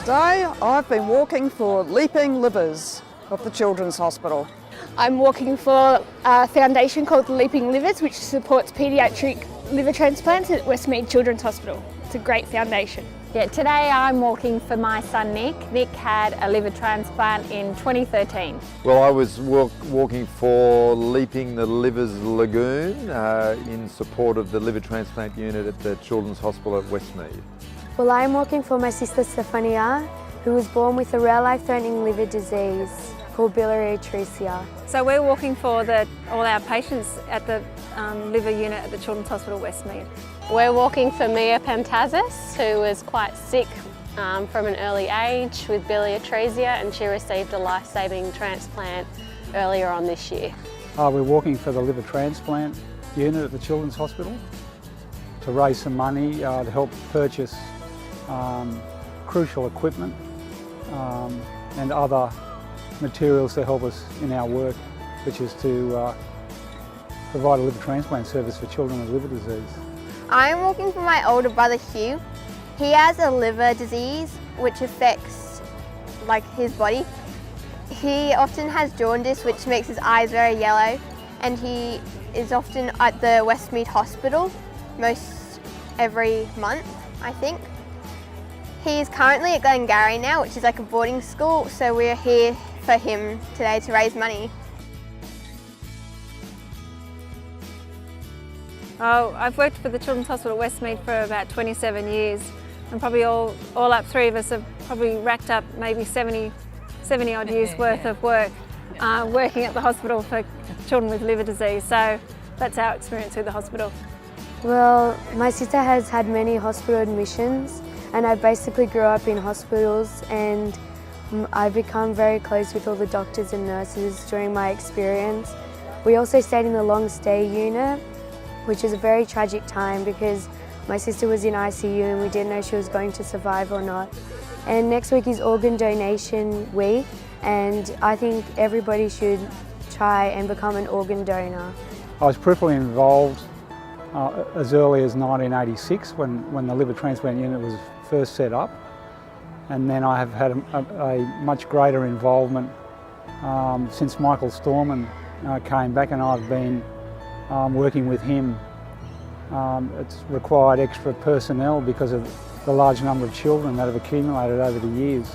Today I've been walking for Leaping Livers of the Children's Hospital. I'm walking for a foundation called Leaping Livers, which supports paediatric liver transplants at Westmead Children's Hospital. It's a great foundation. Yeah, today I'm walking for my son Nick. Nick had a liver transplant in 2013. Well, I was walking for Leaping the Livers Lagoon in support of the liver transplant unit at the Children's Hospital at Westmead. Well, I'm walking for my sister Stefania, who was born with a rare life-threatening liver disease called biliary atresia. So we're walking for all our patients at the liver unit at the Children's Hospital Westmead. We're walking for Mia Pantazis, who was quite sick from an early age with biliary atresia, and she received a life-saving transplant earlier on this year. We're walking for the liver transplant unit at the Children's Hospital to raise some money to help purchase crucial equipment and other materials to help us in our work, which is to provide a liver transplant service for children with liver disease. I'm walking for my older brother Hugh. He has a liver disease which affects his body. He often has jaundice, which makes his eyes very yellow, and he is often at the Westmead Hospital most every month, I think. He is currently at Glengarry now, which is like a boarding school, so we're here for him today to raise money. Oh, I've worked for the Children's Hospital Westmead for about 27 years, and probably all up three of us have probably racked up maybe 70 odd years worth of work working at the hospital for children with liver disease. So that's our experience with the hospital. Well, my sister has had many hospital admissions, and I basically grew up in hospitals, and I've become very close with all the doctors and nurses during my experience. We also stayed in the long stay unit, which was a very tragic time because my sister was in ICU and we didn't know she was going to survive or not. And next week is organ donation week, and I think everybody should try and become an organ donor. I was peripherally involved as early as 1986 when the liver transplant unit was first set up, and then I have had a much greater involvement since Michael Storman came back, and I've been working with him. It's required extra personnel because of the large number of children that have accumulated over the years.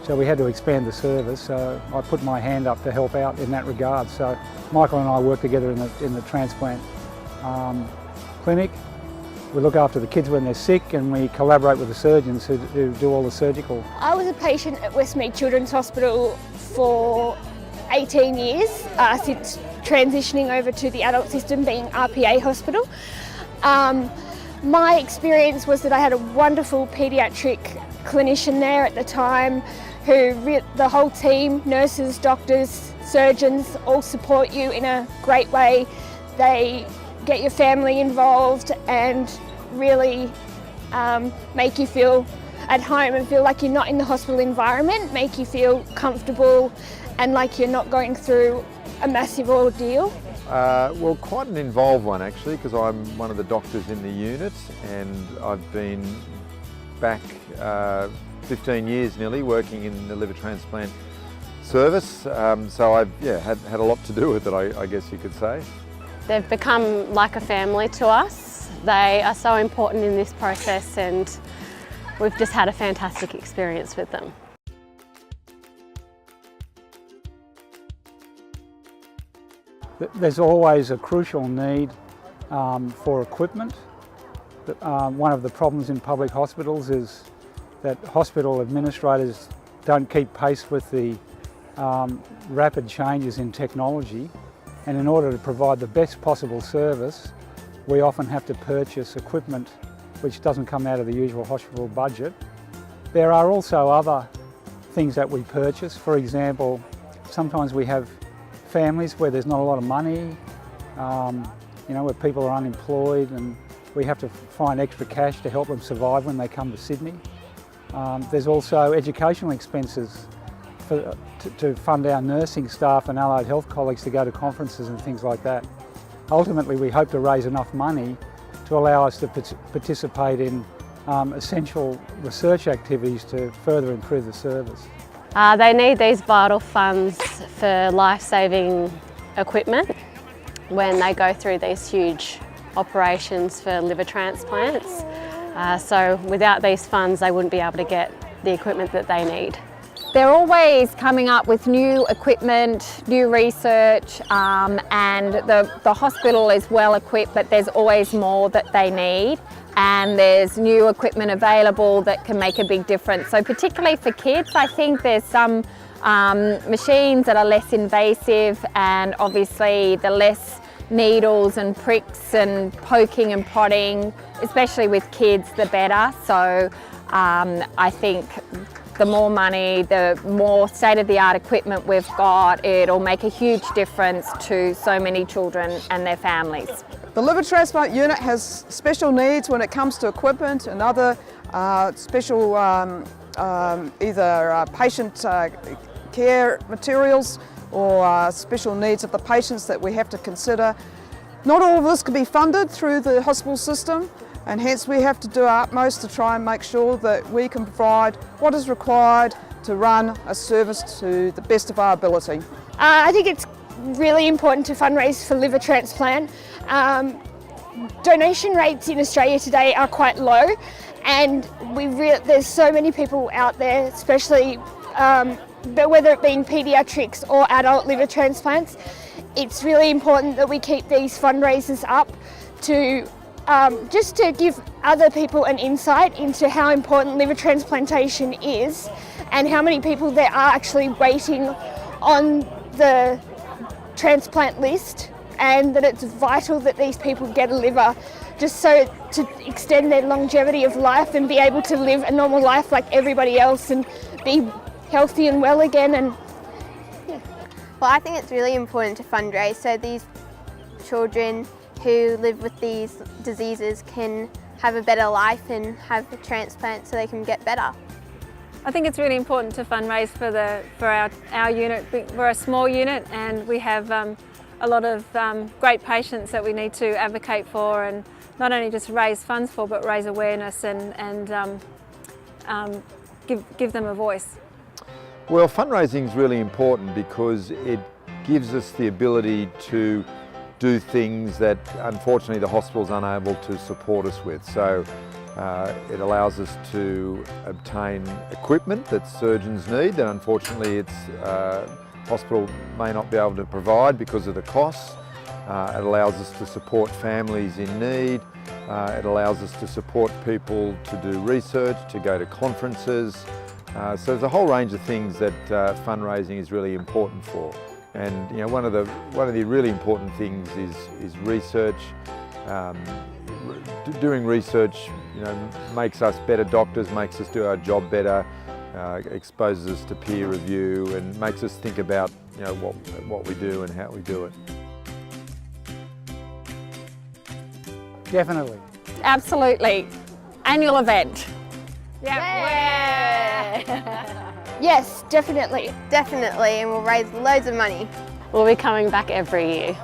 So we had to expand the service, so I put my hand up to help out in that regard. So Michael and I work together in the transplant clinic. We look after the kids when they're sick, and we collaborate with the surgeons who do all the surgical. I was a patient at Westmead Children's Hospital for 18 years since transitioning over to the adult system, being RPA hospital. My experience was that I had a wonderful paediatric clinician there at the time who the whole team, nurses, doctors, surgeons, all support you in a great way. They get your family involved and really make you feel at home and feel like you're not in the hospital environment, make you feel comfortable and like you're not going through a massive ordeal. Well, quite an involved one actually, because I'm one of the doctors in the unit, and I've been back 15 years nearly working in the liver transplant service, so I've had a lot to do with it, I guess you could say. They've become like a family to us. They are so important in this process, and we've just had a fantastic experience with them. There's always a crucial need for equipment. One of the problems in public hospitals is that hospital administrators don't keep pace with the rapid changes in technology, and in order to provide the best possible service, we often have to purchase equipment which doesn't come out of the usual hospital budget. There are also other things that we purchase. For example, sometimes we have families where there's not a lot of money, where people are unemployed, and we have to find extra cash to help them survive when they come to Sydney. There's also educational expenses to fund our nursing staff and allied health colleagues to go to conferences and things like that. Ultimately, we hope to raise enough money to allow us to participate in essential research activities to further improve the service. They need these vital funds for life-saving equipment when they go through these huge operations for liver transplants. So without these funds, they wouldn't be able to get the equipment that they need. They're always coming up with new equipment, new research, and the hospital is well equipped, but there's always more that they need, and there's new equipment available that can make a big difference. So particularly for kids, I think there's some machines that are less invasive, and obviously the less needles and pricks and poking and prodding, especially with kids, the better. So I think the more money, the more state-of-the-art equipment we've got, it'll make a huge difference to so many children and their families. The liver transplant unit has special needs when it comes to equipment and other special either patient care materials or special needs of the patients that we have to consider. Not all of this can be funded through the hospital system, and hence we have to do our utmost to try and make sure that we can provide what is required to run a service to the best of our ability. I think it's really important to fundraise for liver transplant. Donation rates in Australia today are quite low, and there's so many people out there, especially whether it be in paediatrics or adult liver transplants. It's really important that we keep these fundraisers up to just to give other people an insight into how important liver transplantation is and how many people there are actually waiting on the transplant list, and that it's vital that these people get a liver just so to extend their longevity of life and be able to live a normal life like everybody else and be healthy and well again. And well, I think it's really important to fundraise so these children who live with these diseases can have a better life and have a transplant so they can get better. I think it's really important to fundraise for our unit. We're a small unit, and we have a lot of great patients that we need to advocate for, and not only just raise funds for, but raise awareness and give them a voice. Well, fundraising is really important because it gives us the ability to do things that unfortunately the hospital's unable to support us with. So it allows us to obtain equipment that surgeons need that unfortunately it's hospital may not be able to provide because of the costs. It allows us to support families in need. It allows us to support people to do research, to go to conferences. So there's a whole range of things that fundraising is really important for. And you know, one of the really important things is research. Doing research, you know, makes us better doctors, makes us do our job better, exposes us to peer review, and makes us think about, you know, what we do and how we do it. Definitely. Absolutely. Annual event. yes, definitely. Definitely, and we'll raise loads of money. We'll be coming back every year.